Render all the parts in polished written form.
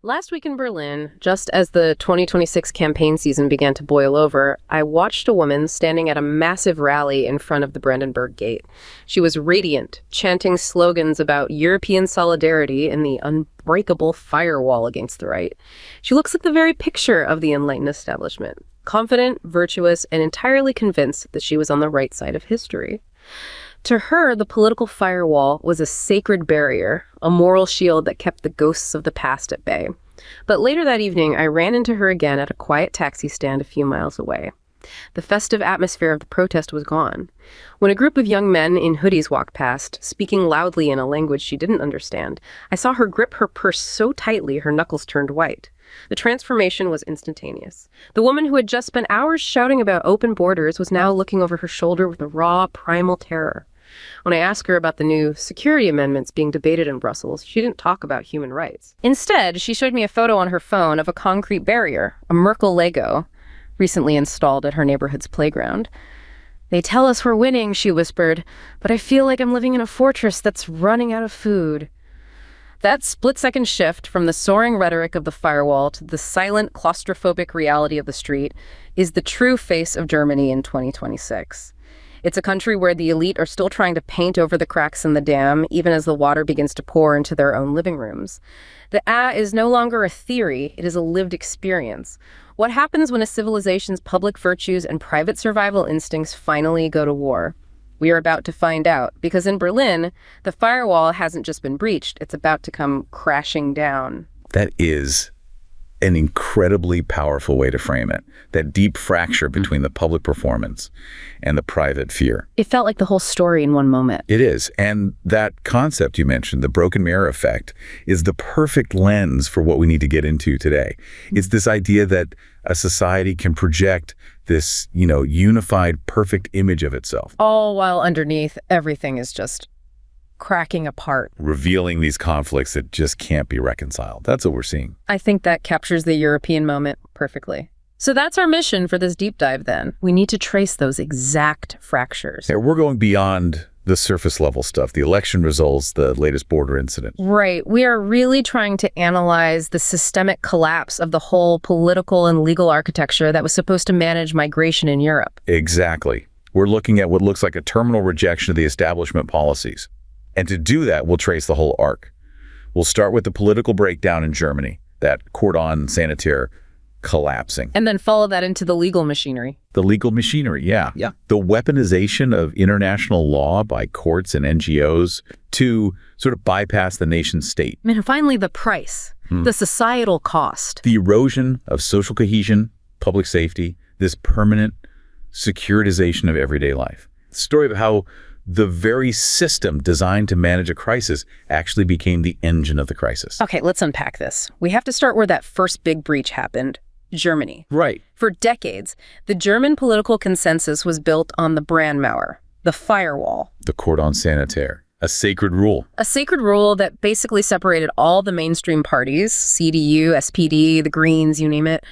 Last week in Berlin, just as the 2026 campaign season began to boil over, I watched a woman standing at a massive rally in front of the Brandenburg Gate. She was radiant, chanting slogans about European solidarity and the unbreakable firewall against the right. She looks like the very picture of the enlightened establishment, confident, virtuous, and entirely convinced that she was on the right side of history. To her, the political firewall was a sacred barrier, a moral shield that kept the ghosts of the past at bay. But later that evening, I ran into her again at a quiet taxi stand a few miles away. The festive atmosphere of the protest was gone. When a group of young men in hoodies walked past, speaking loudly in a language she didn't understand, I saw her grip her purse so tightly her knuckles turned white. The transformation was instantaneous. The woman who had just spent hours shouting about open borders was now looking over her shoulder with a raw, primal terror. When I asked her about the new security amendments being debated in Brussels, she didn't talk about human rights. Instead, she showed me a photo on her phone of a concrete barrier, a Merkel Lego, recently installed at her neighborhood's playground. "They tell us we're winning," she whispered, "but I feel like I'm living in a fortress that's running out of food." That split-second shift from the soaring rhetoric of the firewall to the silent, claustrophobic reality of the street is the true face of Germany in 2026. It's a country where the elite are still trying to paint over the cracks in the dam, even as the water begins to pour into their own living rooms. The is no longer a theory, it is a lived experience. What happens when a civilization's public virtues and private survival instincts finally go to war? We are about to find out, because in Berlin, the firewall hasn't just been breached, it's about to come crashing down. That is an incredibly powerful way to frame it. That deep fracture between the public performance and the private fear. It felt like the whole story in one moment. It is. And that concept you mentioned, the broken mirror effect, is the perfect lens for what we need to get into today. It's this idea that a society can project this, unified, perfect image of itself. All while underneath, everything is just cracking apart. Revealing these conflicts that just can't be reconciled. That's what we're seeing. I think that captures the European moment perfectly. So that's our mission for this deep dive then. We need to trace those exact fractures. Yeah, we're going beyond the surface level stuff, the election results, the latest border incident. Right. We are really trying to analyze the systemic collapse of the whole political and legal architecture that was supposed to manage migration in Europe. Exactly. We're looking at what looks like a terminal rejection of the establishment policies. And to do that, we'll trace the whole arc. We'll start with the political breakdown in Germany, that cordon sanitaire collapsing. And then follow that into the legal machinery. The legal machinery, yeah. The weaponization of international law by courts and NGOs to sort of bypass the nation state. And finally, the price, the societal cost. The erosion of social cohesion, public safety, this permanent securitization of everyday life. The story of how the very system designed to manage a crisis actually became the engine of the crisis. Okay, let's unpack this. We have to start where that first big breach happened, Germany. Right. For decades, the German political consensus was built on the Brandmauer, the firewall. The cordon sanitaire, a sacred rule. A sacred rule that basically separated all the mainstream parties, CDU, SPD, the Greens, you name it,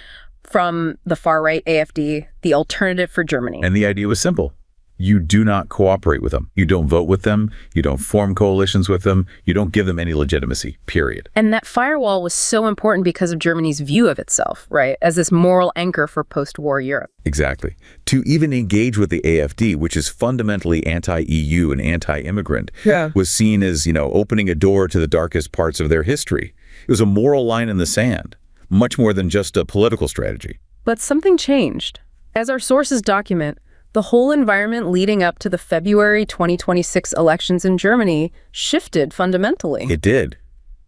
from the far-right AfD, the alternative for Germany. And the idea was simple. You do not cooperate with them. You don't vote with them. You don't form coalitions with them. You don't give them any legitimacy, period. And that firewall was so important because of Germany's view of itself, right, as this moral anchor for post-war Europe. Exactly. To even engage with the AfD, which is fundamentally anti-EU and anti-immigrant, was seen as, opening a door to the darkest parts of their history. It was a moral line in the sand, much more than just a political strategy. But something changed. As our sources document, the whole environment leading up to the February 2026 elections in Germany shifted fundamentally. It did.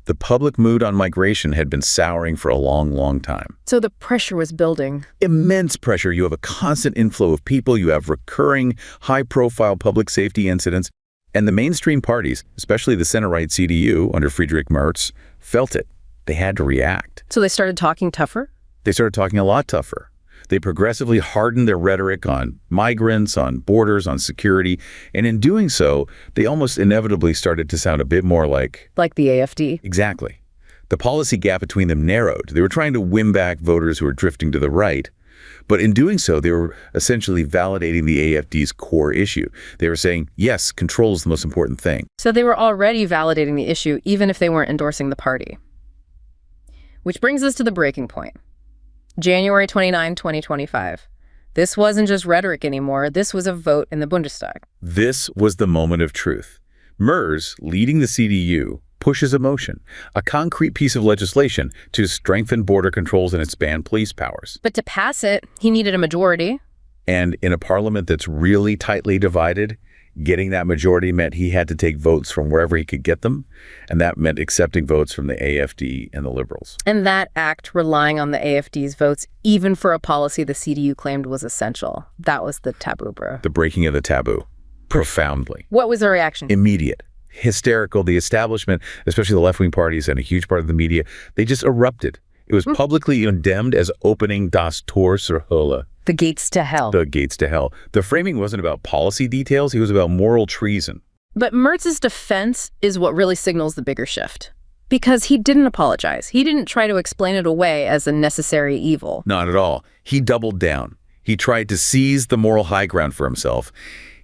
The public mood on migration had been souring for a long, long time. So the pressure was building. Immense pressure. You have a constant inflow of people. You have recurring, high-profile public safety incidents. And the mainstream parties, especially the center-right CDU under Friedrich Merz, felt it. They had to react. So they started talking tougher? They started talking a lot tougher. They progressively hardened their rhetoric on migrants, on borders, on security, and in doing so, they almost inevitably started to sound a bit more like the AfD. Exactly. The policy gap between them narrowed. They were trying to win back voters who were drifting to the right, but in doing so, they were essentially validating the AfD's core issue. They were saying, yes, control is the most important thing. So they were already validating the issue, even if they weren't endorsing the party. Which brings us to the breaking point. January 29, 2025. This wasn't just rhetoric anymore. This was a vote in the Bundestag. This was the moment of truth. Merz, leading the CDU, pushes a motion, a concrete piece of legislation to strengthen border controls and expand police powers. But to pass it, he needed a majority. And in a parliament that's really tightly divided, getting that majority meant he had to take votes from wherever he could get them, and that meant accepting votes from the AfD and the Liberals. And that act, relying on the AfD's votes, even for a policy the CDU claimed was essential, that was the taboo, bro. The breaking of the taboo. Profoundly. What was the reaction? Immediate. Hysterical. The establishment, especially the left-wing parties and a huge part of the media, they just erupted. It was publicly condemned as opening das Tor zur Hölle. The gates to hell. The gates to hell. The framing wasn't about policy details. It was about moral treason. But Merz's defense is what really signals the bigger shift. Because he didn't apologize. He didn't try to explain it away as a necessary evil. Not at all. He doubled down. He tried to seize the moral high ground for himself.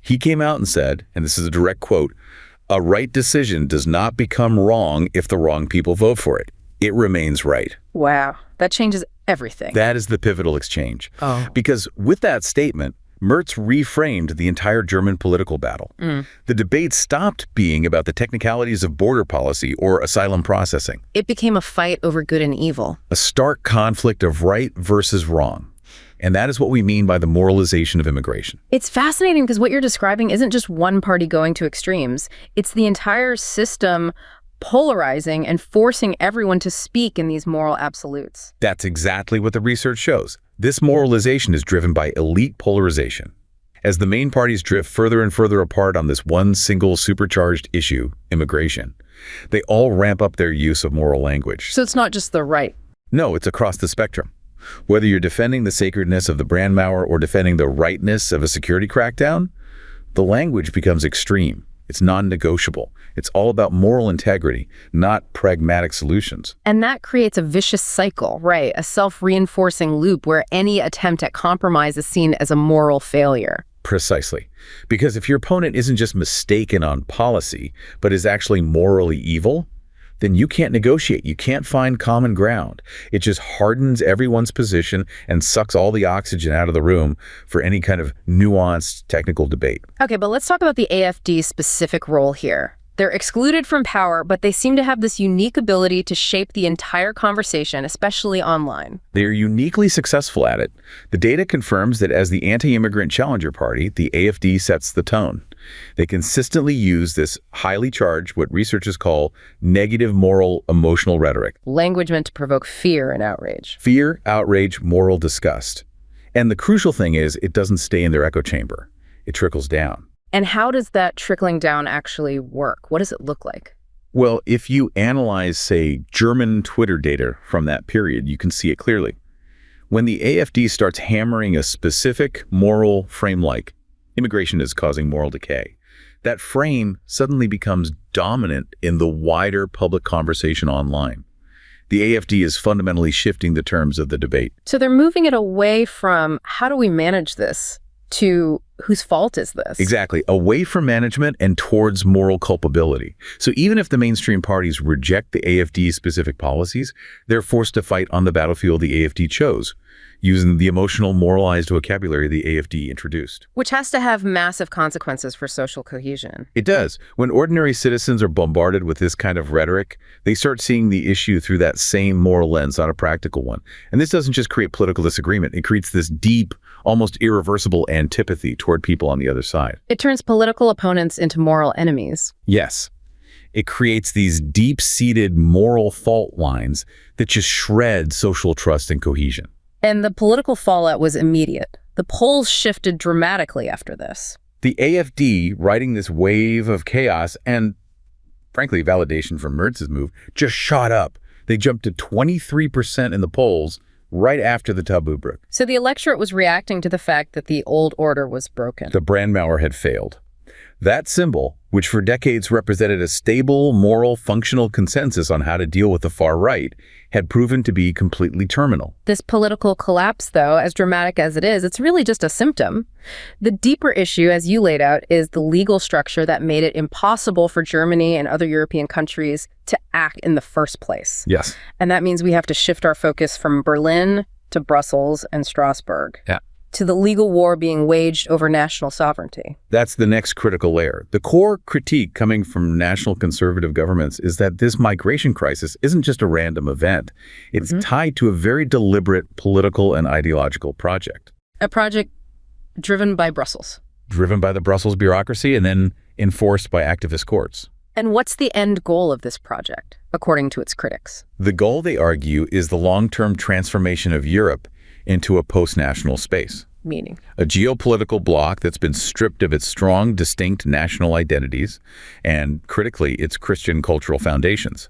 He came out and said, and this is a direct quote, "A right decision does not become wrong if the wrong people vote for it. It remains right." Wow. That changes everything. That is the pivotal exchange. Oh. Because with that statement, Merz reframed the entire German political battle. The debate stopped being about the technicalities of border policy or asylum processing. It became a fight over good and evil. A stark conflict of right versus wrong. And that is what we mean by the moralization of immigration. It's fascinating because what you're describing isn't just one party going to extremes. It's the entire system polarizing and forcing everyone to speak in these moral absolutes. That's exactly what the research shows. This moralization is driven by elite polarization. As the main parties drift further and further apart on this one single supercharged issue, immigration, they all ramp up their use of moral language. So it's not just the right. No, it's across the spectrum. Whether you're defending the sacredness of the Brandmauer or defending the rightness of a security crackdown, the language becomes extreme. It's non-negotiable. It's all about moral integrity, not pragmatic solutions. And that creates a vicious cycle, right? A self-reinforcing loop where any attempt at compromise is seen as a moral failure. Precisely. Because if your opponent isn't just mistaken on policy, but is actually morally evil, then you can't negotiate. You can't find common ground. It just hardens everyone's position and sucks all the oxygen out of the room for any kind of nuanced technical debate. Okay, but let's talk about the AfD's specific role here. They're excluded from power, but they seem to have this unique ability to shape the entire conversation, especially online. They are uniquely successful at it. The data confirms that as the anti-immigrant challenger party, the AfD sets the tone. They consistently use this highly charged, what researchers call negative moral emotional rhetoric. Language meant to provoke fear and outrage. Fear, outrage, moral disgust. And the crucial thing is it doesn't stay in their echo chamber. It trickles down. And how does that trickling down actually work? What does it look like? Well, if you analyze, say, German Twitter data from that period, you can see it clearly. When the AfD starts hammering a specific moral frame like immigration is causing moral decay, that frame suddenly becomes dominant in the wider public conversation online. The AfD is fundamentally shifting the terms of the debate. So they're moving it away from how do we manage this to whose fault is this? Exactly. Away from management and towards moral culpability. So even if the mainstream parties reject the AfD's specific policies, they're forced to fight on the battlefield the AfD chose, using the emotional, moralized vocabulary the AfD introduced. Which has to have massive consequences for social cohesion. It does. When ordinary citizens are bombarded with this kind of rhetoric, they start seeing the issue through that same moral lens, not a practical one. And this doesn't just create political disagreement. It creates this deep, almost irreversible antipathy toward people on the other side. It turns political opponents into moral enemies. Yes. It creates these deep-seated moral fault lines that just shred social trust and cohesion. And the political fallout was immediate. The polls shifted dramatically after this. The AfD, riding this wave of chaos and, frankly, validation from Merz's move, just shot up. They jumped to 23% in the polls right after the taboo broke. So the electorate was reacting to the fact that the old order was broken. The Brandmauer had failed. That symbol, which for decades represented a stable, moral, functional consensus on how to deal with the far right, had proven to be completely terminal. This political collapse, though, as dramatic as it is, it's really just a symptom. The deeper issue, as you laid out, is the legal structure that made it impossible for Germany and other European countries to act in the first place. Yes. And that means we have to shift our focus from Berlin to Brussels and Strasbourg. Yeah. To the legal war being waged over national sovereignty. That's the next critical layer. The core critique coming from national conservative governments is that this migration crisis isn't just a random event. It's tied to a very deliberate political and ideological project. A project driven by Brussels. Driven by the Brussels bureaucracy and then enforced by activist courts. And what's the end goal of this project, according to its critics? The goal, they argue, is the long-term transformation of Europe into a post-national space. Meaning? A geopolitical bloc that's been stripped of its strong, distinct national identities and, critically, its Christian cultural foundations.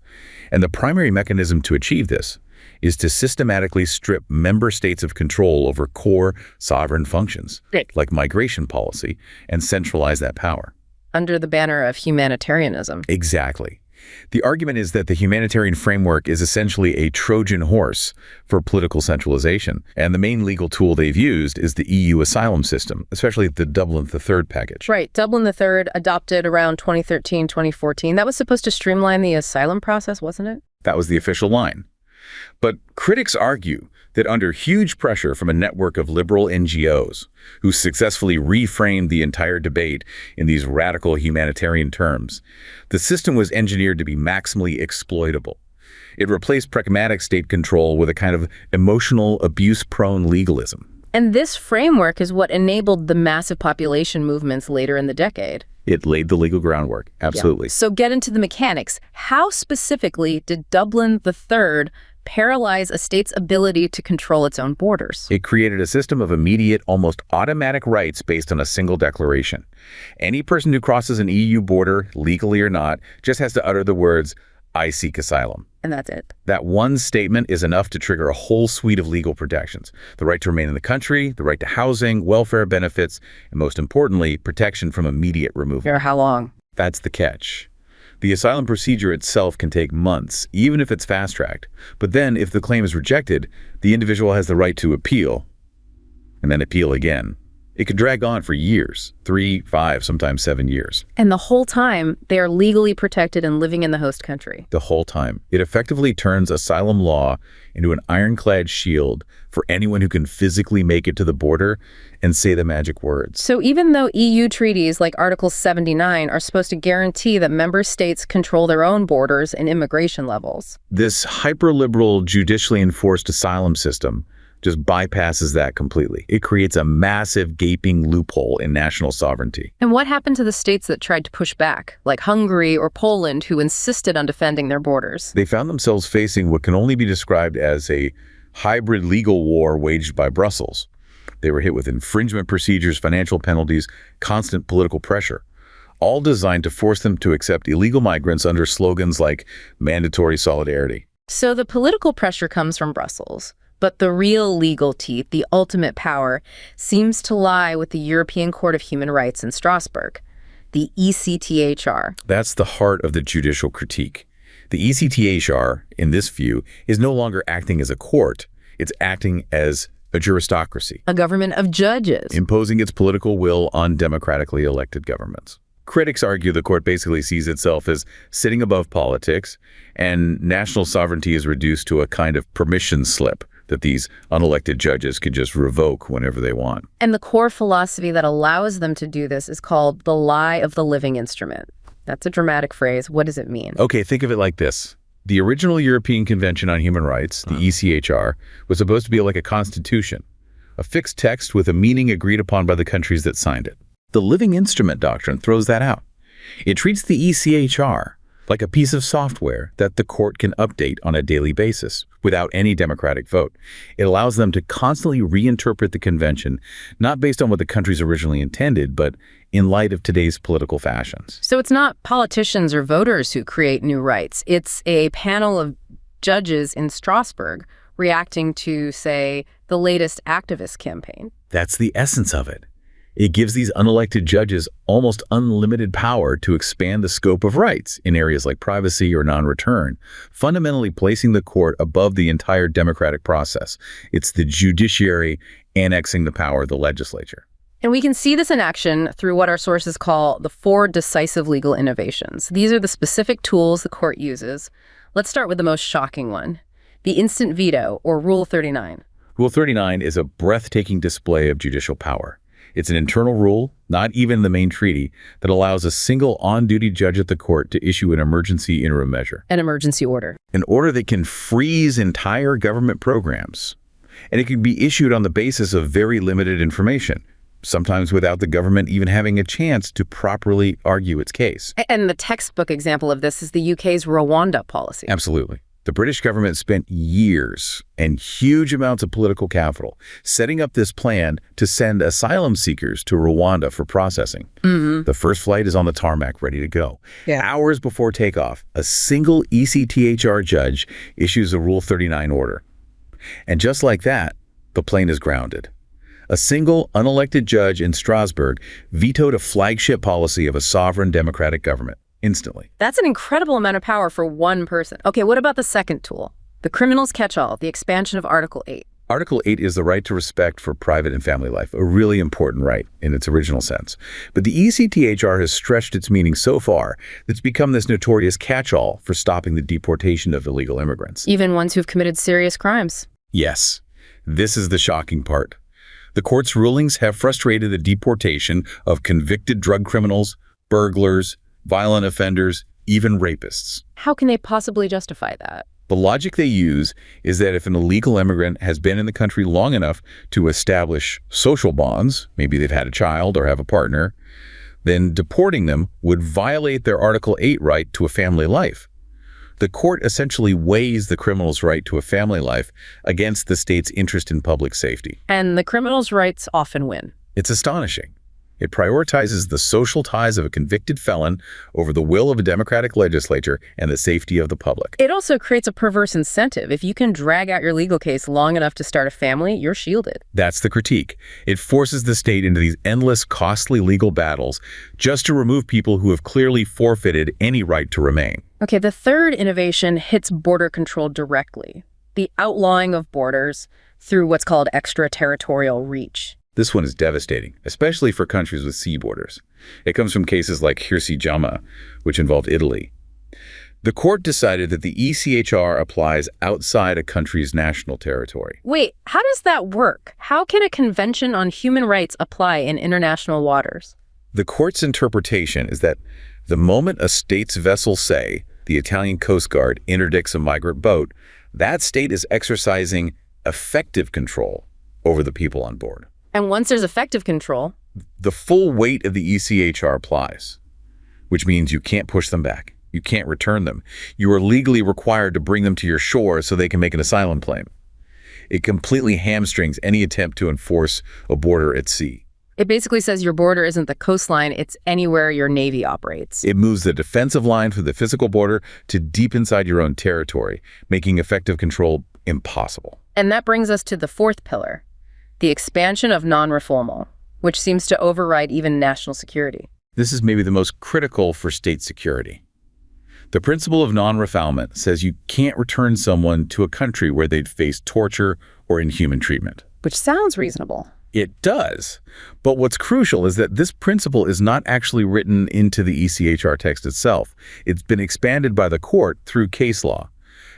And the primary mechanism to achieve this is to systematically strip member states of control over core sovereign functions, like migration policy, and centralize that power. Under the banner of humanitarianism. Exactly. The argument is that the humanitarian framework is essentially a Trojan horse for political centralization, and the main legal tool they've used is the EU asylum system, especially the Dublin III package. Right. Dublin III, adopted around 2013, 2014. That was supposed to streamline the asylum process, wasn't it? That was the official line. But critics argue that under huge pressure from a network of liberal NGOs who successfully reframed the entire debate in these radical humanitarian terms, the system was engineered to be maximally exploitable. It replaced pragmatic state control with a kind of emotional, abuse-prone legalism. And this framework is what enabled the massive population movements later in the decade. It laid the legal groundwork, absolutely. Yeah. So get into the mechanics. How specifically did Dublin III paralyze a state's ability to control its own borders? It created a system of immediate, almost automatic rights based on a single declaration. Any person who crosses an EU border, legally or not, just has to utter the words, "I seek asylum." And that's it. That one statement is enough to trigger a whole suite of legal protections. The right to remain in the country, the right to housing, welfare benefits, and most importantly, protection from immediate removal. For how long? That's the catch. The asylum procedure itself can take months, even if it's fast-tracked. But then, if the claim is rejected, the individual has the right to appeal, and then appeal again. It could drag on for years, 3, 5, sometimes 7 years. And the whole time, they are legally protected and living in the host country. The whole time. It effectively turns asylum law into an ironclad shield for anyone who can physically make it to the border and say the magic words. So even though EU treaties like Article 79 are supposed to guarantee that member states control their own borders and immigration levels, this hyper-liberal, judicially enforced asylum system just bypasses that completely. It creates a massive, gaping loophole in national sovereignty. And what happened to the states that tried to push back, like Hungary or Poland, who insisted on defending their borders? They found themselves facing what can only be described as a hybrid legal war waged by Brussels. They were hit with infringement procedures, financial penalties, constant political pressure, all designed to force them to accept illegal migrants under slogans like mandatory solidarity. So the political pressure comes from Brussels. But the real legal teeth, the ultimate power, seems to lie with the European Court of Human Rights in Strasbourg, the ECHR. That's the heart of the judicial critique. The ECHR, in this view, is no longer acting as a court. It's acting as a juristocracy. A government of judges. Imposing its political will on democratically elected governments. Critics argue the court basically sees itself as sitting above politics, and national sovereignty is reduced to a kind of permission slip that these unelected judges can just revoke whenever they want. And the core philosophy that allows them to do this is called the lie of the living instrument. That's a dramatic phrase. What does it mean? Okay, think of it like this. The original European Convention on Human Rights, the ECHR, was supposed to be like a constitution, a fixed text with a meaning agreed upon by the countries that signed it. The living instrument doctrine throws that out. It treats the ECHR like a piece of software that the court can update on a daily basis without any democratic vote. It allows them to constantly reinterpret the convention, not based on what the countries originally intended, but in light of today's political fashions. So it's not politicians or voters who create new rights. It's a panel of judges in Strasbourg reacting to, say, the latest activist campaign. That's the essence of it. It gives these unelected judges almost unlimited power to expand the scope of rights in areas like privacy or non-return, fundamentally placing the court above the entire democratic process. It's the judiciary annexing the power of the legislature. And we can see this in action through what our sources call the 4 decisive legal innovations. These are the specific tools the court uses. Let's start with the most shocking one, the instant veto, or Rule 39. Rule 39 is a breathtaking display of judicial power. It's an internal rule, not even the main treaty, that allows a single on-duty judge at the court to issue an emergency interim measure. An emergency order. An order that can freeze entire government programs. And it can be issued on the basis of very limited information, sometimes without the government even having a chance to properly argue its case. And the textbook example of this is the UK's Rwanda policy. Absolutely. The British government spent years and huge amounts of political capital setting up this plan to send asylum seekers to Rwanda for processing. The first flight is on the tarmac ready to go. Hours before takeoff, a single ECHR judge issues a Rule 39 order. And just like that, the plane is grounded. A single unelected judge in Strasbourg vetoed a flagship policy of a sovereign democratic government instantly. That's an incredible amount of power for one person. Okay, what about the second tool? The criminal's catch-all, the expansion of Article 8. Article 8 is the right to respect for private and family life, a really important right in its original sense. But the ECHR has stretched its meaning so far that it's become this notorious catch-all for stopping the deportation of illegal immigrants. Even ones who've committed serious crimes. Yes, this is the shocking part. The court's rulings have frustrated the deportation of convicted drug criminals, burglars, violent offenders, even rapists. How can they possibly justify that? The logic they use is that if an illegal immigrant has been in the country long enough to establish social bonds, maybe they've had a child or have a partner, then deporting them would violate their Article 8 right to a family life. The court essentially weighs the criminal's right to a family life against the state's interest in public safety. And the criminal's rights often win. It's astonishing. It prioritizes the social ties of a convicted felon over the will of a democratic legislature and the safety of the public. It also creates a perverse incentive. If you can drag out your legal case long enough to start a family, you're shielded. That's the critique. It forces the state into these endless, costly legal battles just to remove people who have clearly forfeited any right to remain. Okay, the third innovation hits border control directly. The outlawing of borders through what's called extra-territorial reach. This one is devastating, especially for countries with sea borders. It comes from cases like Hirsi-Jama, which involved Italy. The court decided that the ECHR applies outside a country's national territory. Wait, how does that work? How can a convention on human rights apply in international waters? The court's interpretation is that the moment a state's vessels say the Italian Coast Guard interdicts a migrant boat, that state is exercising effective control over the people on board. And once there's effective control, the full weight of the ECHR applies, which means you can't push them back. You can't return them. You are legally required to bring them to your shore so they can make an asylum claim. It completely hamstrings any attempt to enforce a border at sea. It basically says your border isn't the coastline, it's anywhere your Navy operates. It moves the defensive line from the physical border to deep inside your own territory, making effective control impossible. And that brings us to the fourth pillar, the expansion of non-refoulement, which seems to override even national security. This is maybe the most critical for state security. The principle of non-refoulement says you can't return someone to a country where they'd face torture or inhuman treatment. Which sounds reasonable. It does. But what's crucial is that this principle is not actually written into the ECHR text itself. It's been expanded by the court through case law.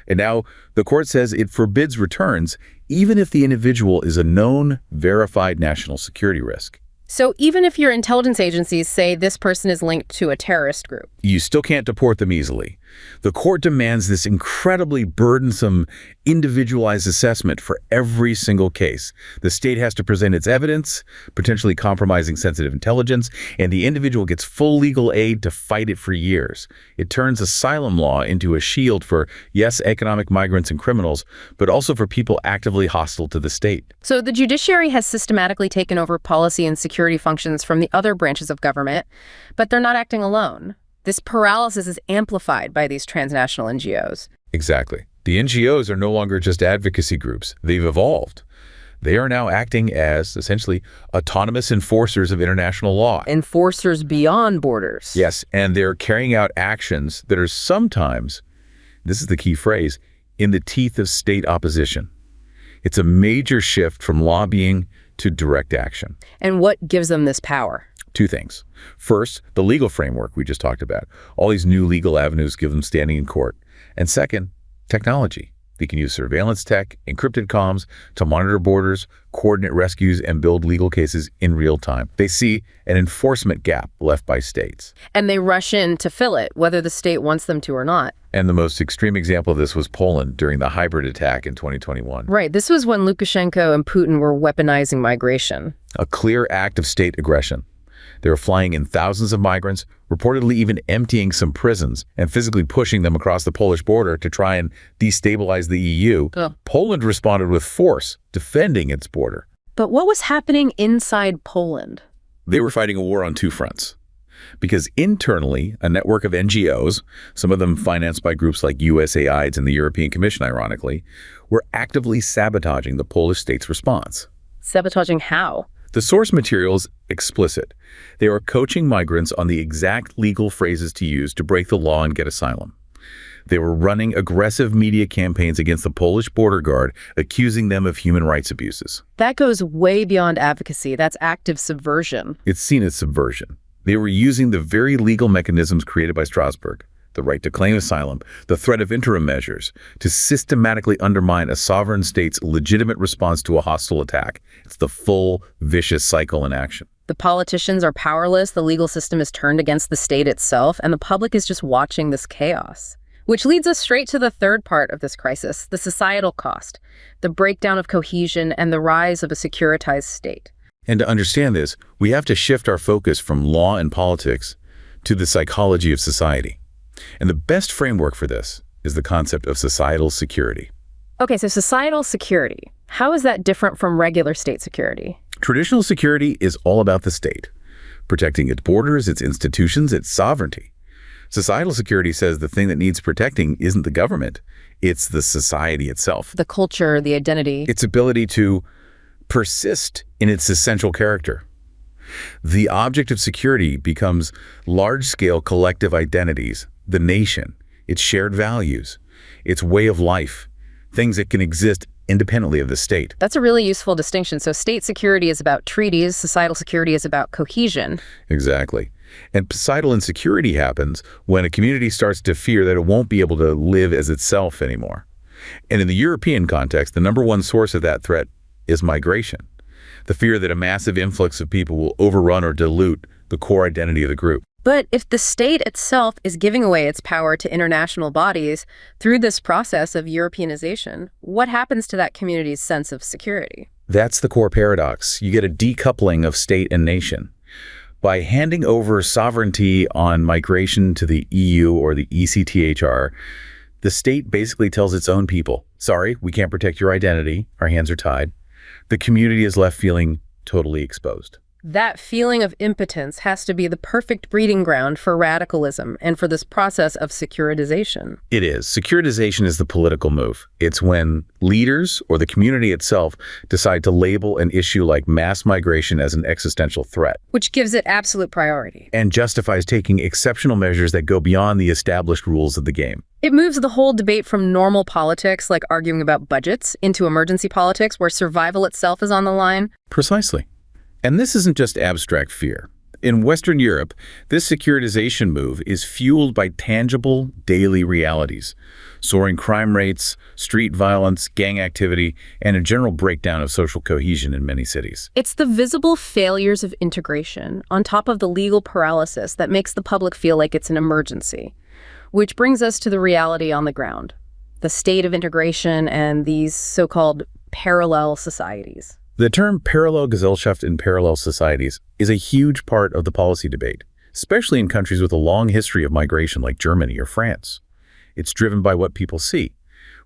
And now the court says it forbids returns even if the individual is a known, verified national security risk. So even if your intelligence agencies say this person is linked to a terrorist group, you still can't deport them easily. The court demands this incredibly burdensome, individualized assessment for every single case. The state has to present its evidence, potentially compromising sensitive intelligence, and the individual gets full legal aid to fight it for years. It turns asylum law into a shield for, yes, economic migrants and criminals, but also for people actively hostile to the state. So the judiciary has systematically taken over policy and security functions from the other branches of government, but they're not acting alone. This paralysis is amplified by these transnational NGOs. Exactly. The NGOs are no longer just advocacy groups. They've evolved. They are now acting as, essentially, autonomous enforcers of international law. Enforcers beyond borders. Yes, and they're carrying out actions that are sometimes, this is the key phrase, in the teeth of state opposition. It's a major shift from lobbying to direct action. And what gives them this power? Two things. First, the legal framework we just talked about. All these new legal avenues give them standing in court. And second, technology. They can use surveillance tech, encrypted comms to monitor borders, coordinate rescues, and build legal cases in real time. They see an enforcement gap left by states. And they rush in to fill it, whether the state wants them to or not. And the most extreme example of this was Poland during the hybrid attack in 2021. Right. This was when Lukashenko and Putin were weaponizing migration. A clear act of state aggression. They were flying in thousands of migrants, reportedly even emptying some prisons and physically pushing them across the Polish border to try and destabilize the EU. Poland responded with force, defending its border. But what was happening inside Poland? They were fighting a war on two fronts. Because internally, a network of NGOs, some of them financed by groups like USAID and the European Commission, ironically, were actively sabotaging the Polish state's response. Sabotaging how? The source material is explicit. They are coaching migrants on the exact legal phrases to use to break the law and get asylum. They were running aggressive media campaigns against the Polish border guard, accusing them of human rights abuses. That goes way beyond advocacy. That's active subversion. It's seen as subversion. They were using the very legal mechanisms created by Strasbourg, the right to claim asylum, the threat of interim measures, to systematically undermine a sovereign state's legitimate response to a hostile attack. It's the full, vicious cycle in action. The politicians are powerless, the legal system is turned against the state itself, and the public is just watching this chaos. Which leads us straight to the third part of this crisis, the societal cost, the breakdown of cohesion, and the rise of a securitized state. And to understand this, we have to shift our focus from law and politics to the psychology of society. And the best framework for this is the concept of societal security. Okay, so societal security. How is that different from regular state security? Traditional security is all about the state, protecting its borders, its institutions, its sovereignty. Societal security says the thing that needs protecting isn't the government, it's the society itself. The culture, the identity. Its ability to persist in its essential character. The object of security becomes large-scale collective identities, the nation, its shared values, its way of life, things that can exist independently of the state. That's a really useful distinction. So state security is about treaties, societal security is about cohesion. Exactly. And societal insecurity happens when a community starts to fear that it won't be able to live as itself anymore. And in the European context, the number one source of that threat is migration. The fear that a massive influx of people will overrun or dilute the core identity of the group. But if the state itself is giving away its power to international bodies through this process of Europeanization, what happens to that community's sense of security? That's the core paradox. You get a decoupling of state and nation. By handing over sovereignty on migration to the EU or the ECHR, the state basically tells its own people, sorry, we can't protect your identity, our hands are tied. The community is left feeling totally exposed. That feeling of impotence has to be the perfect breeding ground for radicalism and for this process of securitization. It is. Securitization is the political move. It's when leaders or the community itself decide to label an issue like mass migration as an existential threat. Which gives it absolute priority. And justifies taking exceptional measures that go beyond the established rules of the game. It moves the whole debate from normal politics, like arguing about budgets, into emergency politics, where survival itself is on the line. Precisely. And this isn't just abstract fear. In Western Europe, this securitization move is fueled by tangible daily realities. Soaring crime rates, street violence, gang activity, and a general breakdown of social cohesion in many cities. It's the visible failures of integration, on top of the legal paralysis, that makes the public feel like it's an emergency. Which brings us to the reality on the ground, the state of integration and these so-called parallel societies. The term parallel Gesellschaft in parallel societies is a huge part of the policy debate, especially in countries with a long history of migration like Germany or France. It's driven by what people see,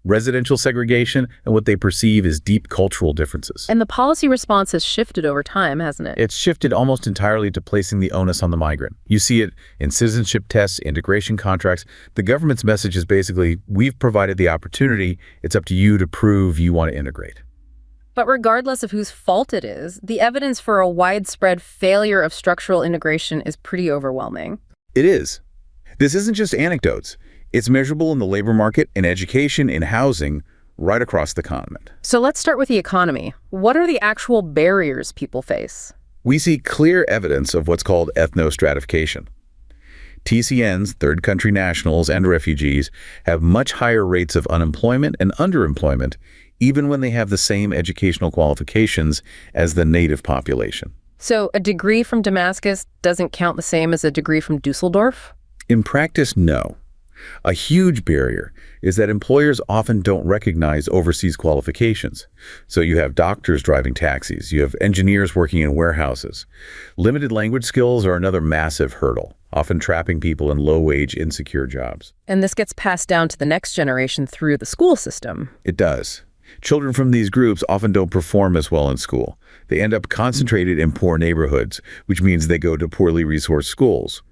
residential segregation and what they perceive as deep cultural differences. And the policy response has shifted over time, hasn't it? It's shifted almost entirely to placing the onus on the migrant. You see it in citizenship tests, integration contracts. The government's message is basically, we've provided the opportunity, it's up to you to prove you want to integrate. But regardless of whose fault it is, the evidence for a widespread failure of structural integration is pretty overwhelming. It is. This isn't just anecdotes. It's measurable in the labor market, in education, in housing, right across the continent. So let's start with the economy. What are the actual barriers people face? We see clear evidence of what's called ethnostratification. TCNs, third country nationals, and refugees have much higher rates of unemployment and underemployment, even when they have the same educational qualifications as the native population. So a degree from Damascus doesn't count the same as a degree from Dusseldorf? In practice, no. A huge barrier is that employers often don't recognize overseas qualifications. So you have doctors driving taxis, you have engineers working in warehouses. Limited language skills are another massive hurdle, often trapping people in low-wage, insecure jobs. And this gets passed down to the next generation through the school system. It does. Children from these groups often don't perform as well in school. They end up concentrated in poor neighborhoods, which means they go to poorly resourced schools.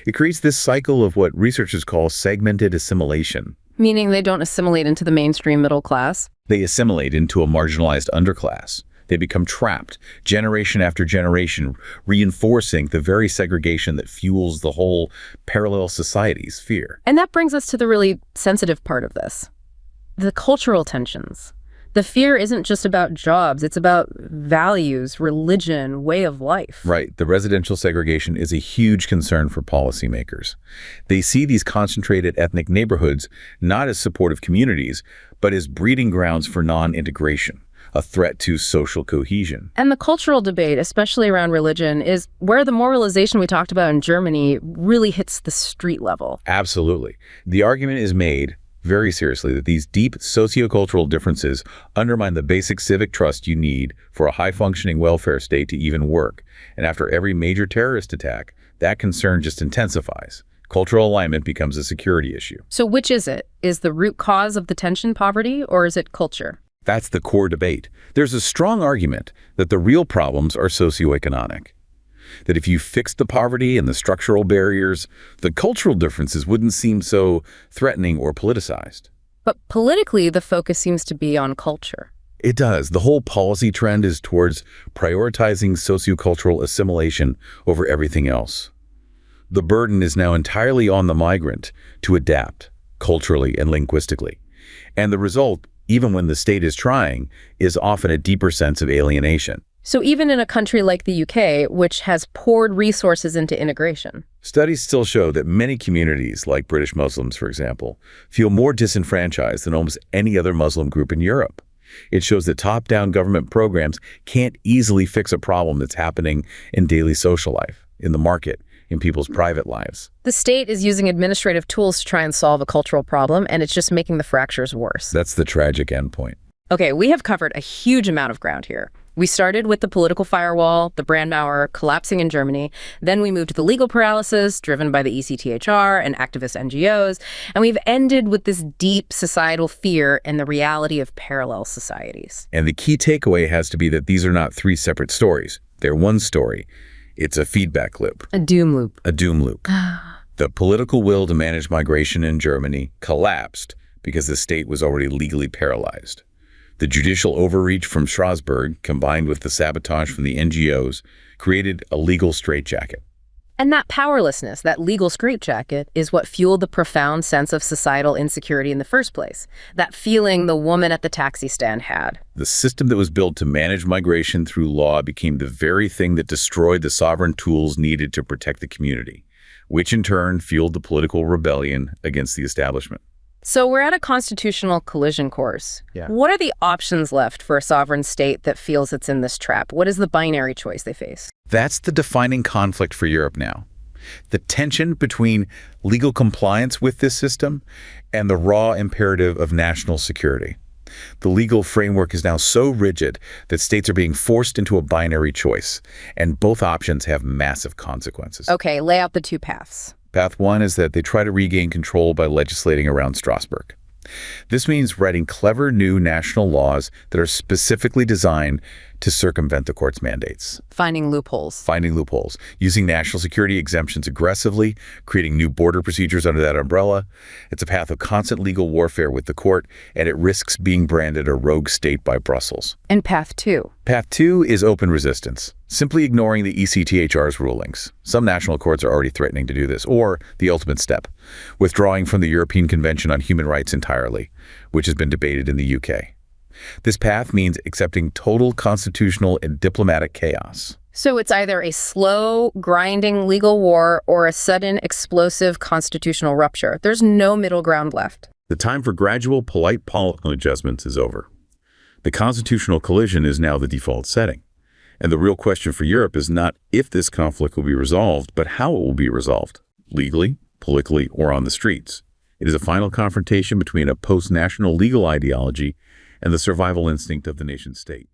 It creates this cycle of what researchers call segmented assimilation. Meaning they don't assimilate into the mainstream middle class? They assimilate into a marginalized underclass. They become trapped, generation after generation, reinforcing the very segregation that fuels the whole parallel society's fear. And that brings us to the really sensitive part of this. The cultural tensions. The fear isn't just about jobs, it's about values, religion, way of life. Right. The residential segregation is a huge concern for policymakers. They see these concentrated ethnic neighborhoods not as supportive communities, but as breeding grounds for non-integration, a threat to social cohesion. And the cultural debate, especially around religion, is where the moralization we talked about in Germany really hits the street level. Absolutely. The argument is made very seriously that these deep sociocultural differences undermine the basic civic trust you need for a high-functioning welfare state to even work. And after every major terrorist attack, that concern just intensifies. Cultural alignment becomes a security issue. So which is it? Is the root cause of the tension poverty, or is it culture? That's the core debate. There's a strong argument that the real problems are socioeconomic. That if you fixed the poverty and the structural barriers, the cultural differences wouldn't seem so threatening or politicized. But politically, the focus seems to be on culture. It does. The whole policy trend is towards prioritizing sociocultural assimilation over everything else. The burden is now entirely on the migrant to adapt culturally and linguistically. And the result, even when the state is trying, is often a deeper sense of alienation. So even in a country like the UK, which has poured resources into integration. Studies still show that many communities, like British Muslims, for example, feel more disenfranchised than almost any other Muslim group in Europe. It shows that top-down government programs can't easily fix a problem that's happening in daily social life, in the market, in people's private lives. The state is using administrative tools to try and solve a cultural problem, and it's just making the fractures worse. That's the tragic endpoint. Okay, we have covered a huge amount of ground here. We started with the political firewall, the Brandmauer collapsing in Germany. Then we moved to the legal paralysis driven by the ECHR and activist NGOs. And we've ended with this deep societal fear and the reality of parallel societies. And the key takeaway has to be that these are not three separate stories. They're one story. It's a feedback loop. A doom loop. A doom loop. The political will to manage migration in Germany collapsed because the state was already legally paralyzed. The judicial overreach from Strasbourg, combined with the sabotage from the NGOs, created a legal straitjacket. And that powerlessness, that legal straitjacket, is what fueled the profound sense of societal insecurity in the first place. That feeling the woman at the taxi stand had. The system that was built to manage migration through law became the very thing that destroyed the sovereign tools needed to protect the community, which in turn fueled the political rebellion against the establishment. So we're at a constitutional collision course. Yeah. What are the options left for a sovereign state that feels it's in this trap? What is the binary choice they face? That's the defining conflict for Europe now. The tension between legal compliance with this system and the raw imperative of national security. The legal framework is now so rigid that states are being forced into a binary choice, and both options have massive consequences. Okay, lay out the two paths. Path one is that they try to regain control by legislating around Strasbourg. This means writing clever new national laws that are specifically designed to circumvent the court's mandates. Finding loopholes. Using national security exemptions aggressively, creating new border procedures under that umbrella. It's a path of constant legal warfare with the court, and it risks being branded a rogue state by Brussels. And path 2? Path 2 is open resistance, simply ignoring the ECHR's rulings. Some national courts are already threatening to do this, or the ultimate step, withdrawing from the European Convention on Human Rights entirely, which has been debated in the UK. This path means accepting total constitutional and diplomatic chaos. So it's either a slow, grinding legal war or a sudden, explosive constitutional rupture. There's no middle ground left. The time for gradual, polite political adjustments is over. The constitutional collision is now the default setting. And the real question for Europe is not if this conflict will be resolved, but how it will be resolved, legally, politically, or on the streets. It is a final confrontation between a post-national legal ideology and the survival instinct of the nation-state.